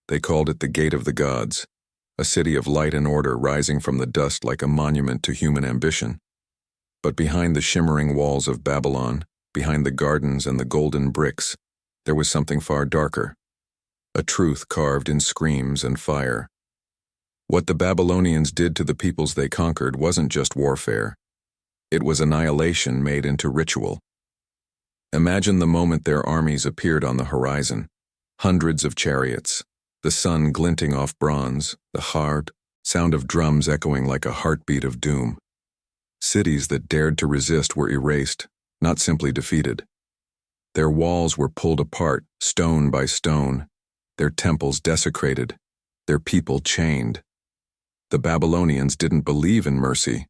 They called it the Gate of the Gods, a city of light and order rising from the dust like a monument to human ambition. But behind the shimmering walls of Babylon, behind the gardens and the golden bricks, there was something far darker, a truth carved in screams and fire. What the Babylonians did to the peoples they conquered wasn't just warfare. It was annihilation made into ritual. Imagine the moment their armies appeared on the horizon, hundreds of chariots, the sun glinting off bronze, the hard sound of drums echoing like a heartbeat of doom. Cities that dared to resist were erased, not simply defeated. Their walls were pulled apart, stone by stone, their temples desecrated, their people chained. The Babylonians didn't believe in mercy.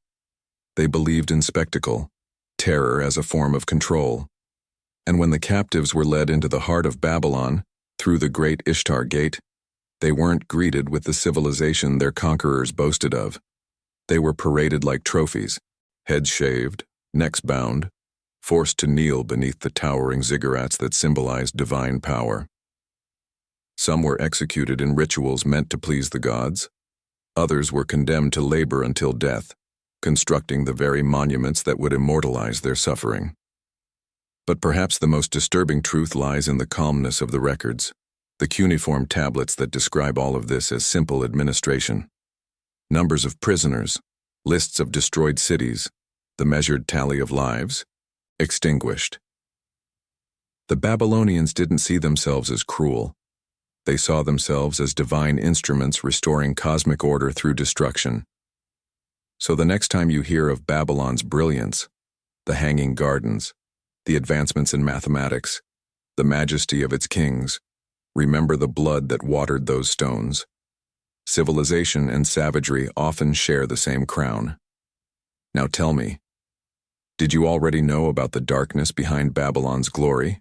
They believed in spectacle, terror as a form of control. And when the captives were led into the heart of Babylon, through the great Ishtar Gate, they weren't greeted with the civilization their conquerors boasted of. They were paraded like trophies, heads shaved, necks bound, forced to kneel beneath the towering ziggurats that symbolized divine power. Some were executed in rituals meant to please the gods. Others were condemned to labor until death, constructing the very monuments that would immortalize their suffering. But perhaps the most disturbing truth lies in the calmness of the records, the cuneiform tablets that describe all of this as simple administration. Numbers of prisoners, lists of destroyed cities, the measured tally of lives, extinguished. The Babylonians didn't see themselves as cruel. They saw themselves as divine instruments restoring cosmic order through destruction. So the next time you hear of Babylon's brilliance, the hanging gardens, the advancements in mathematics, the majesty of its kings, remember the blood that watered those stones. Civilization and savagery often share the same crown. Now tell me, did you already know about the darkness behind Babylon's glory?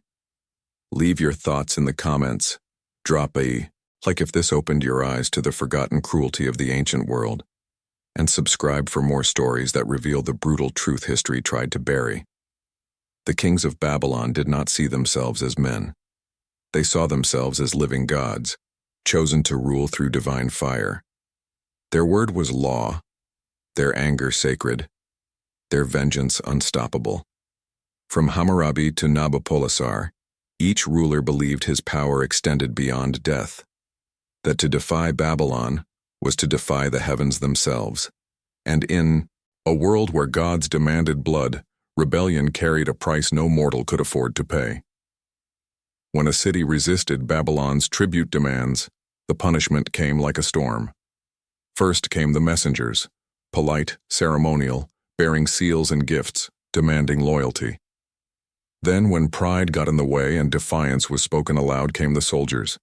Leave your thoughts in the comments. Drop a like if this opened your eyes to the forgotten cruelty of the ancient world, and subscribe for more stories that reveal the brutal truth history tried to bury. The kings of Babylon did not see themselves as men. They saw themselves as living gods, chosen to rule through divine fire. Their word was law, their anger sacred, their vengeance unstoppable. From Hammurabi to Nabopolassar, each ruler believed his power extended beyond death, that to defy Babylon was to defy the heavens themselves. And in a world where gods demanded blood, rebellion carried a price no mortal could afford to pay. When a city resisted Babylon's tribute demands, the punishment came like a storm. First came the messengers, polite, ceremonial, bearing seals and gifts, demanding loyalty. Then, when pride got in the way and defiance was spoken aloud, came the soldiers.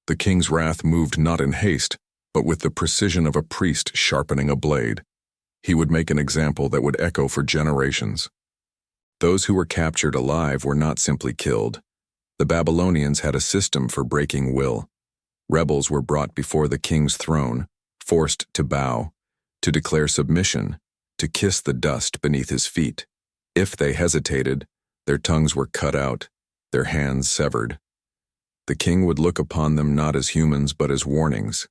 The king's wrath moved not in haste, but with the precision of a priest sharpening a blade. He would make an example that would echo for generations. Those who were captured alive were not simply killed. The Babylonians had a system for breaking will. Rebels were brought before the king's throne, forced to bow, to declare submission, to kiss the dust beneath his feet. If they hesitated, their tongues were cut out, their hands severed. The king would look upon them not as humans but as warnings,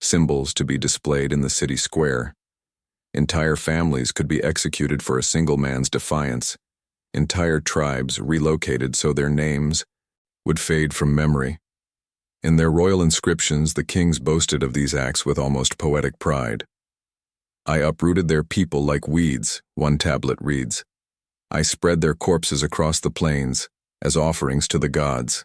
symbols to be displayed in the city square. Entire families could be executed for a single man's defiance, entire tribes relocated so their names would fade from memory. In their royal inscriptions, the kings boasted of these acts with almost poetic pride. "I uprooted their people like weeds," one tablet reads. "I spread their corpses across the plains as offerings to the gods."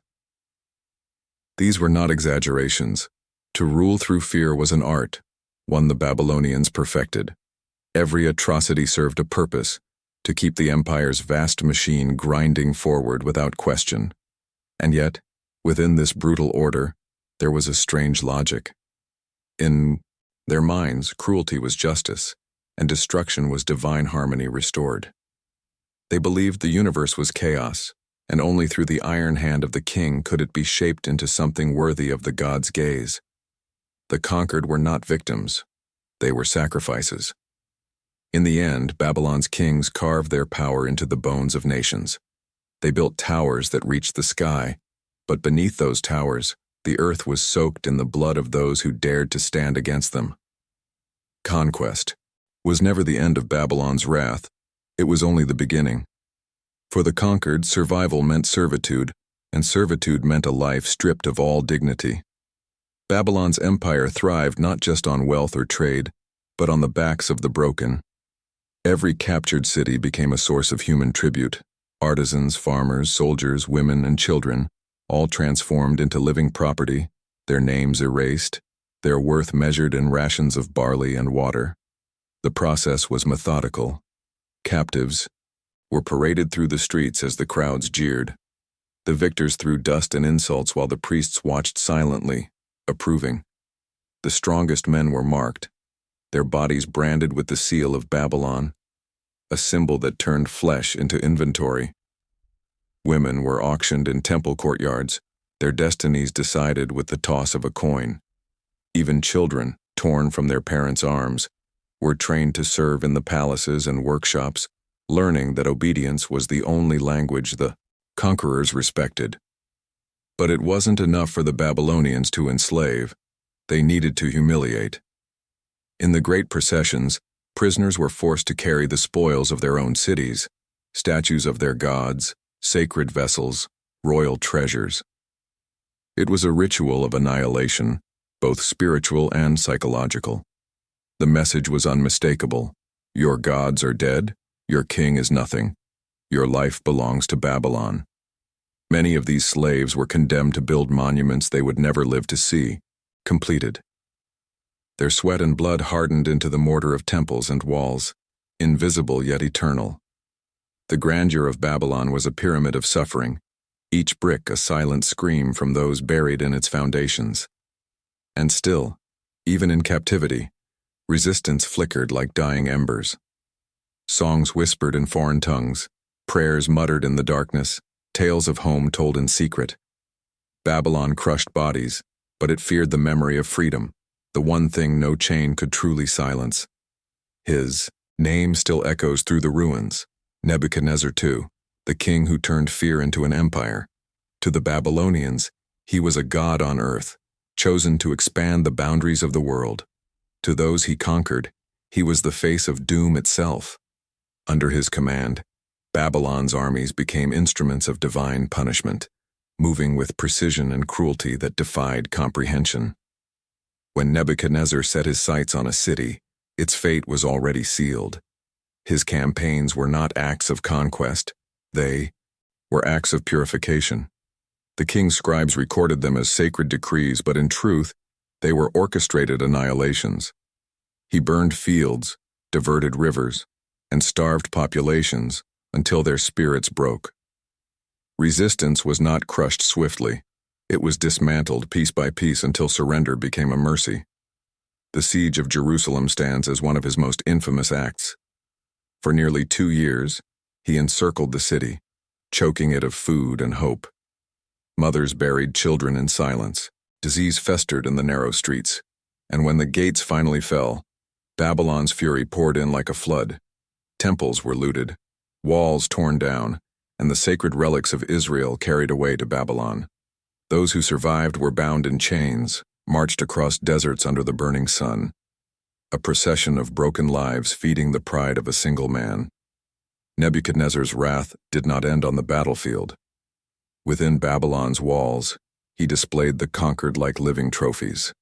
These were not exaggerations. To rule through fear was an art, one the Babylonians perfected. Every atrocity served a purpose, to keep the empire's vast machine grinding forward without question. And yet, within this brutal order, there was a strange logic. In their minds, cruelty was justice, and destruction was divine harmony restored. They believed the universe was chaos, and only through the iron hand of the king could it be shaped into something worthy of the god's gaze. The conquered were not victims, they were sacrifices. In the end, Babylon's kings carved their power into the bones of nations. They built towers that reached the sky, but beneath those towers, The earth was soaked in the blood of those who dared to stand against them. Conquest was never the end of Babylon's wrath. It was only the beginning. For the conquered, survival meant servitude, and servitude meant a life stripped of all dignity. Babylon's empire thrived not just on wealth or trade, but on the backs of the broken. Every captured city became a source of human tribute. Artisans, farmers, soldiers, women, and children, all transformed into living property, their names erased, their worth measured in rations of barley and water. The process was methodical. Captives were paraded through the streets as the crowds jeered. The victors threw dust and insults while the priests watched silently, approving. The strongest men were marked, their bodies branded with the seal of Babylon, a symbol that turned flesh into inventory. Women were auctioned in temple courtyards, their destinies decided with the toss of a coin. Even children, torn from their parents' arms, were trained to serve in the palaces and workshops, learning that obedience was the only language the conquerors respected. But it wasn't enough for the Babylonians to enslave. They needed to humiliate. In the great processions, prisoners were forced to carry the spoils of their own cities, statues of their gods, sacred vessels, royal treasures. It was a ritual of annihilation, both spiritual and psychological. The message was unmistakable. Your gods are dead, your king is nothing, your life belongs to Babylon. Many of these slaves were condemned to build monuments they would never live to see, completed. Their sweat and blood hardened into the mortar of temples and walls, invisible yet eternal. The grandeur of Babylon was a pyramid of suffering, each brick a silent scream from those buried in its foundations. And still, even in captivity, resistance flickered like dying embers. Songs whispered in foreign tongues, prayers muttered in the darkness, tales of home told in secret. Babylon crushed bodies, but it feared the memory of freedom, the one thing no chain could truly silence. His name still echoes through the ruins, Nebuchadnezzar II, the king who turned fear into an empire. To the Babylonians, he was a god on earth, chosen to expand the boundaries of the world. To those he conquered, he was the face of doom itself. Under his command, Babylon's armies became instruments of divine punishment, moving with precision and cruelty that defied comprehension. When Nebuchadnezzar set his sights on a city, its fate was already sealed. His campaigns were not acts of conquest, they were acts of purification. The king's scribes recorded them as sacred decrees, but in truth, they were orchestrated annihilations. He burned fields, diverted rivers, and starved populations until their spirits broke. Resistance was not crushed swiftly. It was dismantled piece by piece until surrender became a mercy. The siege of Jerusalem stands as one of his most infamous acts. For nearly 2 years, he encircled the city, choking it of food and hope. Mothers buried children in silence, disease festered in the narrow streets, and when the gates finally fell, Babylon's fury poured in like a flood. Temples were looted, walls torn down, and the sacred relics of Israel carried away to Babylon. Those who survived were bound in chains, marched across deserts under the burning sun, a procession of broken lives feeding the pride of a single man. Nebuchadnezzar's wrath did not end on the battlefield. Within Babylon's walls, he displayed the conquered like living trophies.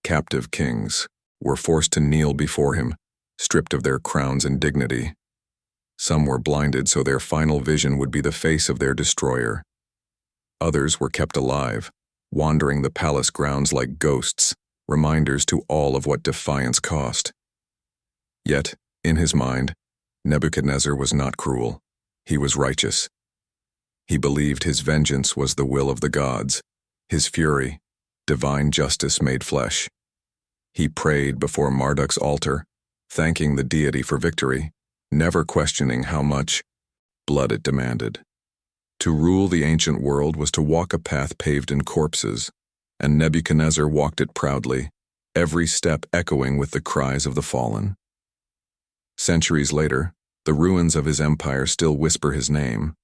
Captive kings were forced to kneel before him, stripped of their crowns and dignity. Some were blinded so their final vision would be the face of their destroyer. Others were kept alive, wandering the palace grounds like ghosts, reminders to all of what defiance cost. Yet, in his mind, Nebuchadnezzar was not cruel. He was righteous. He believed his vengeance was the will of the gods, his fury, divine justice made flesh. He prayed before Marduk's altar, thanking the deity for victory, never questioning how much blood it demanded. To rule the ancient world was to walk a path paved in corpses, and Nebuchadnezzar walked it proudly, every step echoing with the cries of the fallen. Centuries later, the ruins of his empire still whisper his name,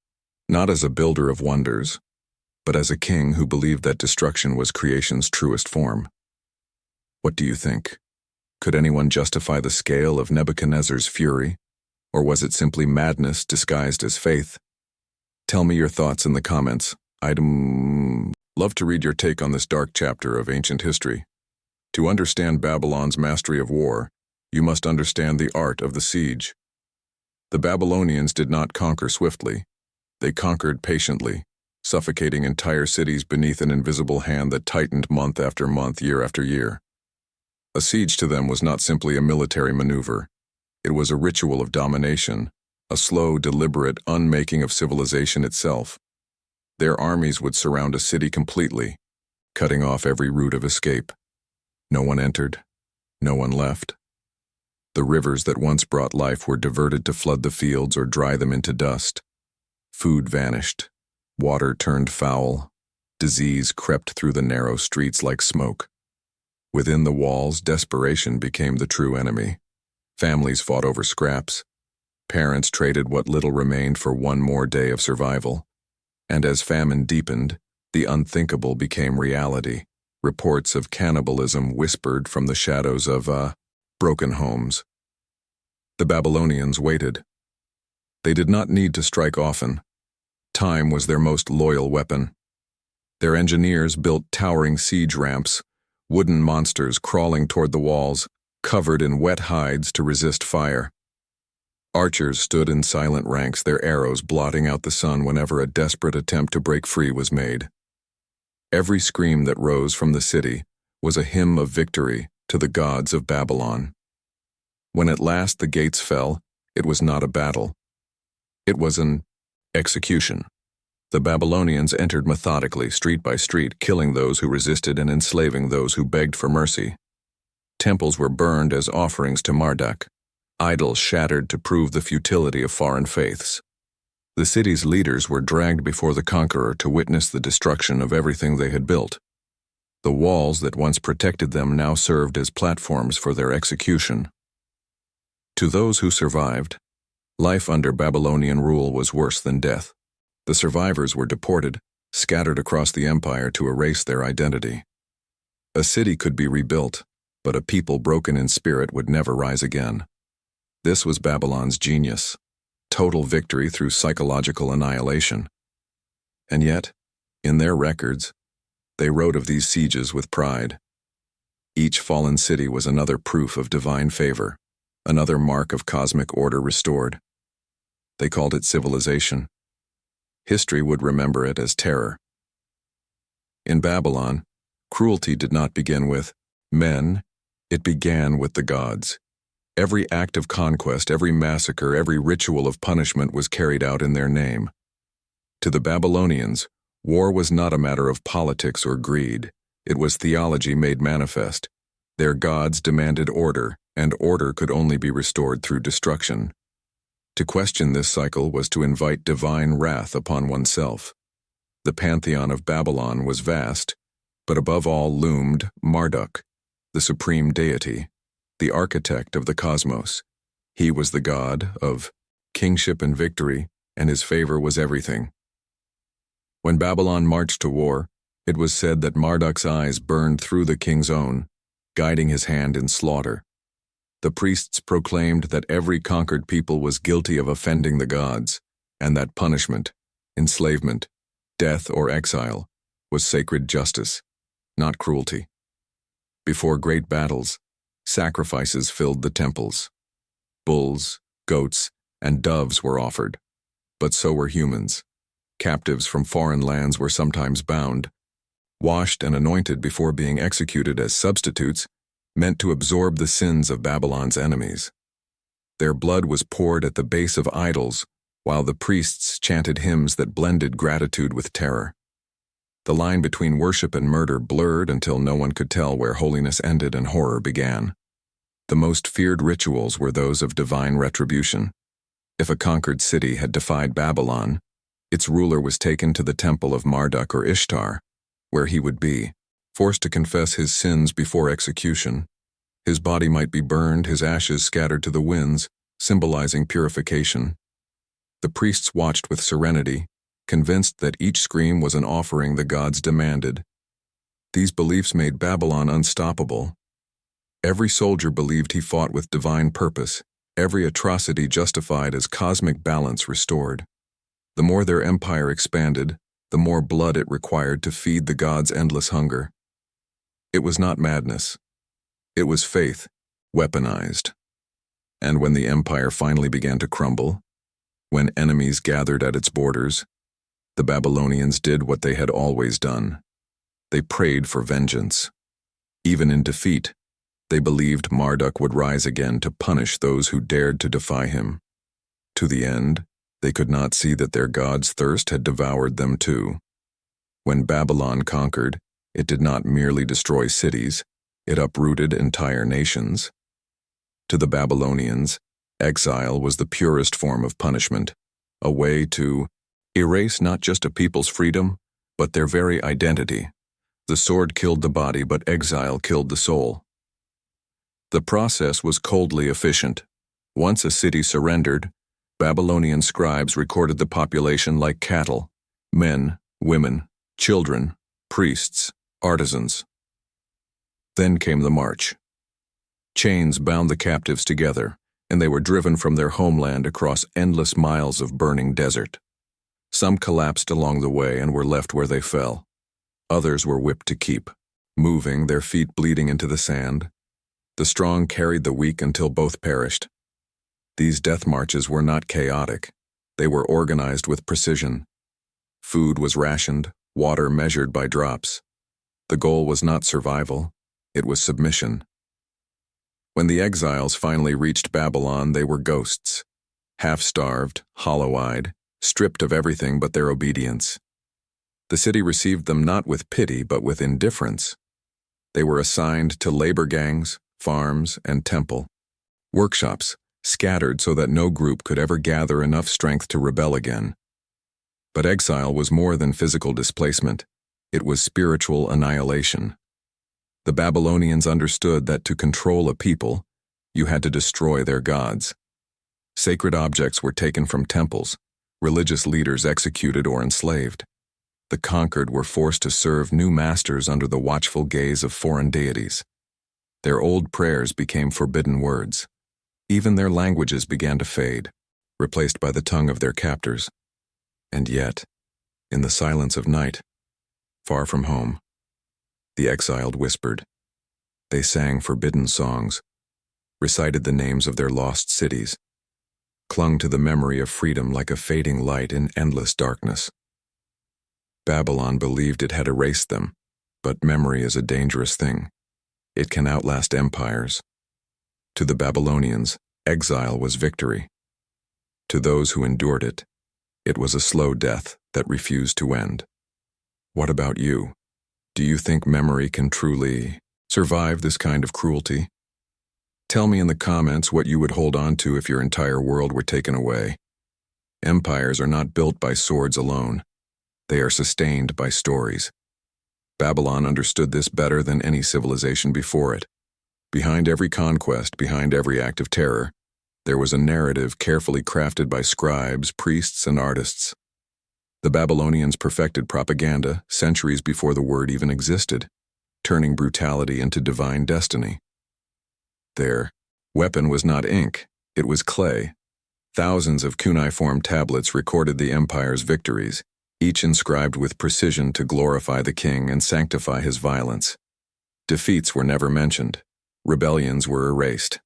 not as a builder of wonders, but as a king who believed that destruction was creation's truest form. What do you think? Could anyone justify the scale of Nebuchadnezzar's fury, or was it simply madness disguised as faith? Tell me your thoughts in the comments. I'd love to read your take on this dark chapter of ancient history. To understand Babylon's mastery of war, you must understand the art of the siege. The Babylonians did not conquer swiftly. They conquered patiently, suffocating entire cities beneath an invisible hand that tightened month after month, year after year. A siege to them was not simply a military maneuver. It was a ritual of domination, a slow, deliberate unmaking of civilization itself. Their armies would surround a city completely, cutting off every route of escape. No one entered, no one left. The rivers that once brought life were diverted to flood the fields or dry them into dust. Food vanished, water turned foul, disease crept through the narrow streets like smoke. Within the walls, desperation became the true enemy. Families fought over scraps. Parents traded what little remained for one more day of survival. And as famine deepened, the unthinkable became reality. Reports of cannibalism whispered from the shadows of broken homes. The Babylonians waited. They did not need to strike often. Time was their most loyal weapon. Their engineers built towering siege ramps, wooden monsters crawling toward the walls, covered in wet hides to resist fire. Archers stood in silent ranks, their arrows blotting out the sun whenever a desperate attempt to break free was made. Every scream that rose from the city was a hymn of victory to the gods of Babylon. When at last the gates fell, it was not a battle. It was an execution. The Babylonians entered methodically, street by street, killing those who resisted and enslaving those who begged for mercy. Temples were burned as offerings to Marduk, idols shattered to prove the futility of foreign faiths. The city's leaders were dragged before the conqueror to witness the destruction of everything they had built. The walls that once protected them now served as platforms for their execution. To those who survived, life under Babylonian rule was worse than death. The survivors were deported, scattered across the empire to erase their identity. A city could be rebuilt, but a people broken in spirit would never rise again. This was Babylon's genius, total victory through psychological annihilation. And yet, in their records, they wrote of these sieges with pride. Each fallen city was another proof of divine favor, another mark of cosmic order restored. They called it civilization. History would remember it as terror. In Babylon, cruelty did not begin with men, it began with the gods. Every act of conquest, every massacre, every ritual of punishment was carried out in their name. To the Babylonians, war was not a matter of politics or greed. It was theology made manifest. Their gods demanded order, and order could only be restored through destruction. To question this cycle was to invite divine wrath upon oneself. The pantheon of Babylon was vast, but above all loomed Marduk, the supreme deity, the architect of the cosmos. He was the god of kingship and victory, and his favor was everything. When Babylon marched to war, it was said that Marduk's eyes burned through the king's own, guiding his hand in slaughter. The priests proclaimed that every conquered people was guilty of offending the gods, and that punishment, enslavement, death or exile, was sacred justice, not cruelty. Before great battles, sacrifices filled the temples. Bulls, goats, and doves were offered, but so were humans. Captives from foreign lands were sometimes bound, washed and anointed before being executed as substitutes, meant to absorb the sins of Babylon's enemies. Their blood was poured at the base of idols, while the priests chanted hymns that blended gratitude with terror. The line between worship and murder blurred until no one could tell where holiness ended and horror began. The most feared rituals were those of divine retribution. If a conquered city had defied Babylon, its ruler was taken to the temple of Marduk or Ishtar, where he would be forced to confess his sins before execution. His body might be burned, his ashes scattered to the winds, symbolizing purification. The priests watched with serenity, convinced that each scream was an offering the gods demanded. These beliefs made Babylon unstoppable. Every soldier believed he fought with divine purpose, every atrocity justified as cosmic balance restored. The more their empire expanded, the more blood it required to feed the gods' endless hunger. It was not madness. It was faith, weaponized. And when the empire finally began to crumble, when enemies gathered at its borders, the Babylonians did what they had always done. They prayed for vengeance. Even in defeat, they believed Marduk would rise again to punish those who dared to defy him. To the end, they could not see that their god's thirst had devoured them too. When Babylon conquered, it did not merely destroy cities, it uprooted entire nations. To the Babylonians, exile was the purest form of punishment, a way to erase not just a people's freedom, but their very identity. The sword killed the body, but exile killed the soul. The process was coldly efficient. Once a city surrendered, Babylonian scribes recorded the population like cattle: men, women, children, priests, artisans. Then came the march. Chains bound the captives together, and they were driven from their homeland across endless miles of burning desert. Some collapsed along the way and were left where they fell. Others were whipped to keep, moving, their feet bleeding into the sand. The strong carried the weak until both perished. These death marches were not chaotic. They were organized with precision. Food was rationed, water measured by drops. The goal was not survival, it was submission. When the exiles finally reached Babylon, they were ghosts, half-starved, hollow-eyed, stripped of everything but their obedience. The city received them not with pity but with indifference. They were assigned to labor gangs, farms, and temple workshops, scattered so that no group could ever gather enough strength to rebel again. But exile was more than physical displacement. It was spiritual annihilation. The Babylonians understood that to control a people, you had to destroy their gods. Sacred objects were taken from temples, religious leaders executed or enslaved. The conquered were forced to serve new masters under the watchful gaze of foreign deities. Their old prayers became forbidden words. Even their languages began to fade, replaced by the tongue of their captors. And yet, in the silence of night, far from home, the exiled whispered. They sang forbidden songs, recited the names of their lost cities, clung to the memory of freedom like a fading light in endless darkness. Babylon believed it had erased them, but memory is a dangerous thing. It can outlast empires. To the Babylonians, exile was victory. To those who endured it, it was a slow death that refused to end. What about you? Do you think memory can truly survive this kind of cruelty? Tell me in the comments what you would hold on to if your entire world were taken away. Empires are not built by swords alone. They are sustained by stories. Babylon understood this better than any civilization before it. Behind every conquest, behind every act of terror, there was a narrative carefully crafted by scribes, priests, and artists. The Babylonians perfected propaganda centuries before the word even existed, turning brutality into divine destiny. Their weapon was not ink, it was clay. Thousands of cuneiform tablets recorded the empire's victories, each inscribed with precision to glorify the king and sanctify his violence. Defeats were never mentioned. Rebellions were erased.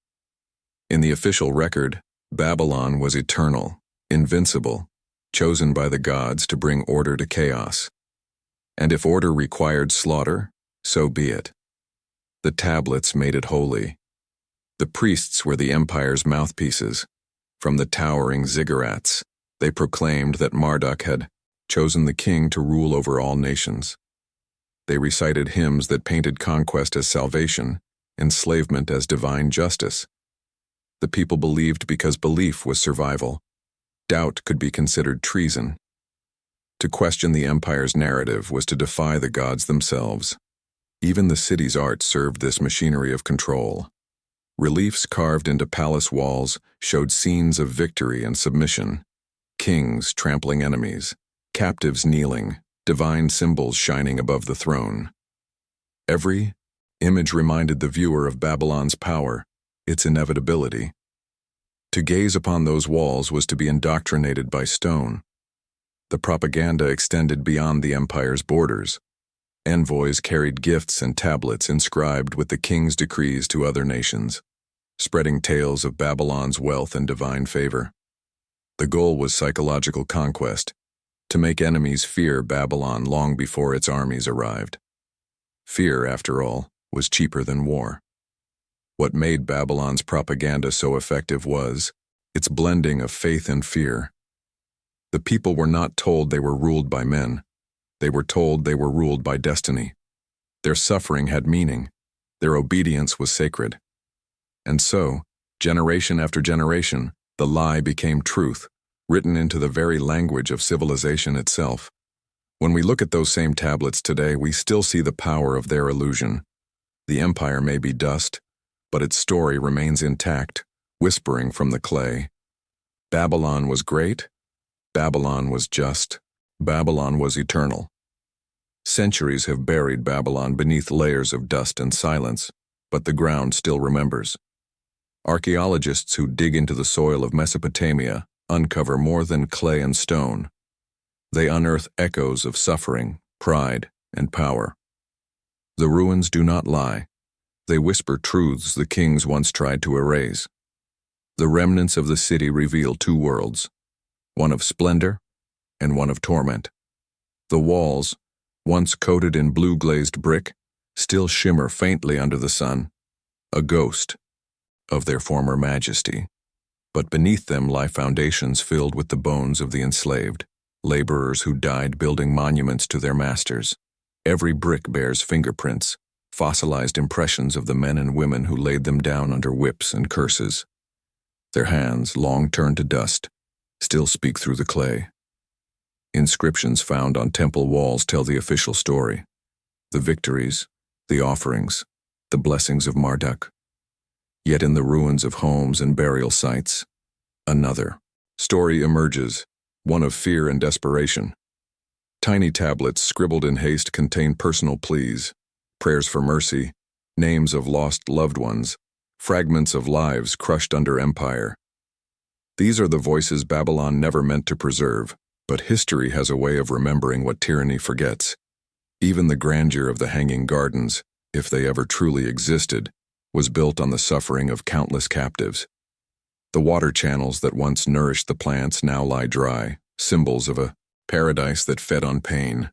In the official record, Babylon was eternal, invincible, chosen by the gods to bring order to chaos. And if order required slaughter, so be it. The tablets made it holy. The priests were the empire's mouthpieces. From the towering ziggurats, they proclaimed that Marduk had chosen the king to rule over all nations. They recited hymns that painted conquest as salvation, enslavement as divine justice. The people believed because belief was survival. Doubt could be considered treason. To question the empire's narrative was to defy the gods themselves. Even the city's art served this machinery of control. Reliefs carved into palace walls showed scenes of victory and submission, kings trampling enemies, captives kneeling, divine symbols shining above the throne. Every image reminded the viewer of Babylon's power, its inevitability. To gaze upon those walls was to be indoctrinated by stone. The propaganda extended beyond the empire's borders. Envoys carried gifts and tablets inscribed with the king's decrees to other nations, spreading tales of Babylon's wealth and divine favor. The goal was psychological conquest, to make enemies fear Babylon long before its armies arrived. Fear, after all, was cheaper than war. What made Babylon's propaganda so effective was its blending of faith and fear. The people were not told they were ruled by men. They were told they were ruled by destiny. Their suffering had meaning. Their obedience was sacred. And so, generation after generation, the lie became truth, written into the very language of civilization itself. When we look at those same tablets today, we still see the power of their illusion. The empire may be dust, but its story remains intact, whispering from the clay. Babylon was great. Babylon was just. Babylon was eternal. Centuries have buried Babylon beneath layers of dust and silence, but the ground still remembers. Archaeologists who dig into the soil of Mesopotamia uncover more than clay and stone. They unearth echoes of suffering, pride, and power. The ruins do not lie. They whisper truths the kings once tried to erase. The remnants of the city reveal two worlds, one of splendor and one of torment. The walls, once coated in blue-glazed brick, still shimmer faintly under the sun, a ghost of their former majesty. But beneath them lie foundations filled with the bones of the enslaved, laborers who died building monuments to their masters. Every brick bears fingerprints, fossilized impressions of the men and women who laid them down under whips and curses. Their hands, long turned to dust, still speak through the clay. Inscriptions found on temple walls tell the official story. The victories, the offerings, the blessings of Marduk. Yet in the ruins of homes and burial sites, another story emerges, one of fear and desperation. Tiny tablets scribbled in haste contain personal pleas, prayers for mercy, names of lost loved ones, fragments of lives crushed under empire. These are the voices Babylon never meant to preserve, but history has a way of remembering what tyranny forgets. Even the grandeur of the Hanging Gardens, if they ever truly existed, was built on the suffering of countless captives. The water channels that once nourished the plants now lie dry, symbols of a paradise that fed on pain.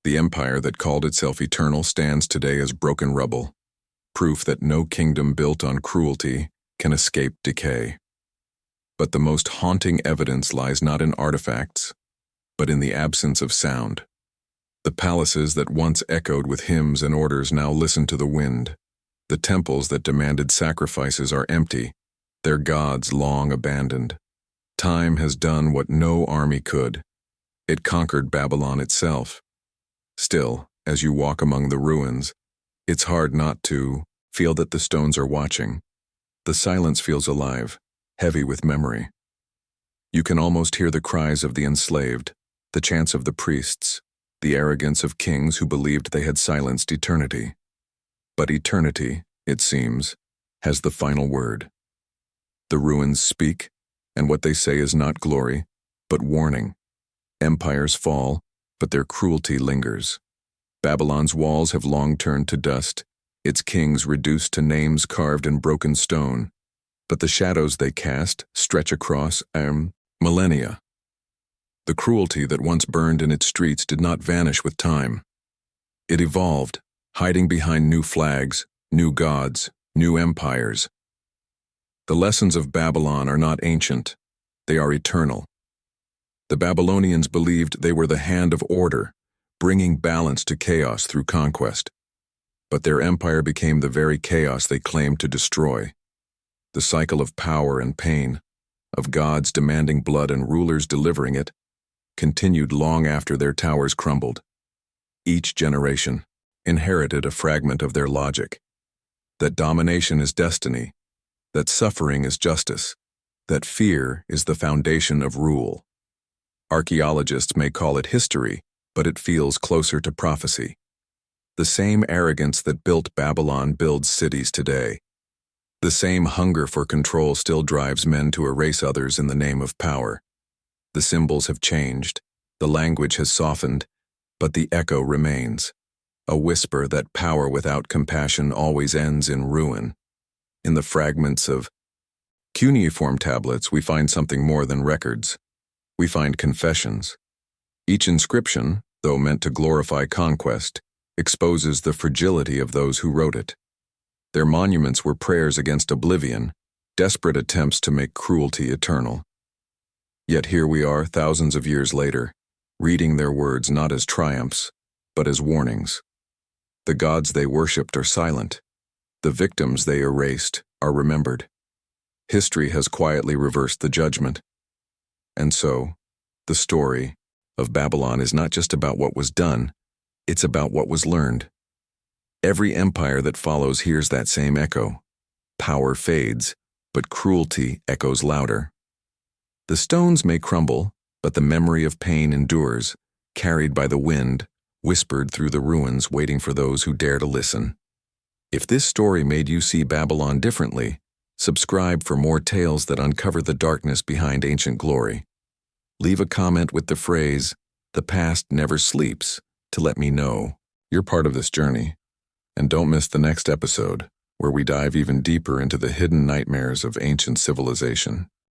The empire that called itself eternal stands today as broken rubble, proof that no kingdom built on cruelty can escape decay. But the most haunting evidence lies not in artifacts, but in the absence of sound. The palaces that once echoed with hymns and orders now listen to the wind. The temples that demanded sacrifices are empty, their gods long abandoned. Time has done what no army could. It conquered Babylon itself. Still, as you walk among the ruins, it's hard not to feel that the stones are watching. The silence feels alive, heavy with memory. You can almost hear the cries of the enslaved, the chants of the priests, the arrogance of kings who believed they had silenced eternity. But eternity, it seems, has the final word. The ruins speak, and what they say is not glory, but warning. Empires fall, but their cruelty lingers. Babylon's walls have long turned to dust, its kings reduced to names carved in broken stone. But the shadows they cast stretch across millennia. The cruelty that once burned in its streets did not vanish with time. It evolved, hiding behind new flags, new gods, new empires. The lessons of Babylon are not ancient, they are eternal. The Babylonians believed they were the hand of order, bringing balance to chaos through conquest. But their empire became the very chaos they claimed to destroy. The cycle of power and pain, of gods demanding blood and rulers delivering it, continued long after their towers crumbled. Each generation inherited a fragment of their logic. That domination is destiny, that suffering is justice, that fear is the foundation of rule. Archaeologists may call it history, but it feels closer to prophecy. The same arrogance that built Babylon builds cities today. The same hunger for control still drives men to erase others in the name of power. The symbols have changed, the language has softened, but the echo remains. A whisper that power without compassion always ends in ruin. In the fragments of cuneiform tablets, we find something more than records. We find confessions. Each inscription, though meant to glorify conquest, exposes the fragility of those who wrote it. Their monuments were prayers against oblivion, desperate attempts to make cruelty eternal. Yet here we are, thousands of years later, reading their words not as triumphs, but as warnings. The gods they worshipped are silent. The victims they erased are remembered. History has quietly reversed the judgment. And so, the story of Babylon is not just about what was done, it's about what was learned. Every empire that follows hears that same echo. Power fades, but cruelty echoes louder. The stones may crumble, but the memory of pain endures, carried by the wind, whispered through the ruins, waiting for those who dare to listen. If this story made you see Babylon differently, subscribe for more tales that uncover the darkness behind ancient glory. Leave a comment with the phrase, "The past never sleeps," to let me know you're part of this journey. And don't miss the next episode, where we dive even deeper into the hidden nightmares of ancient civilization.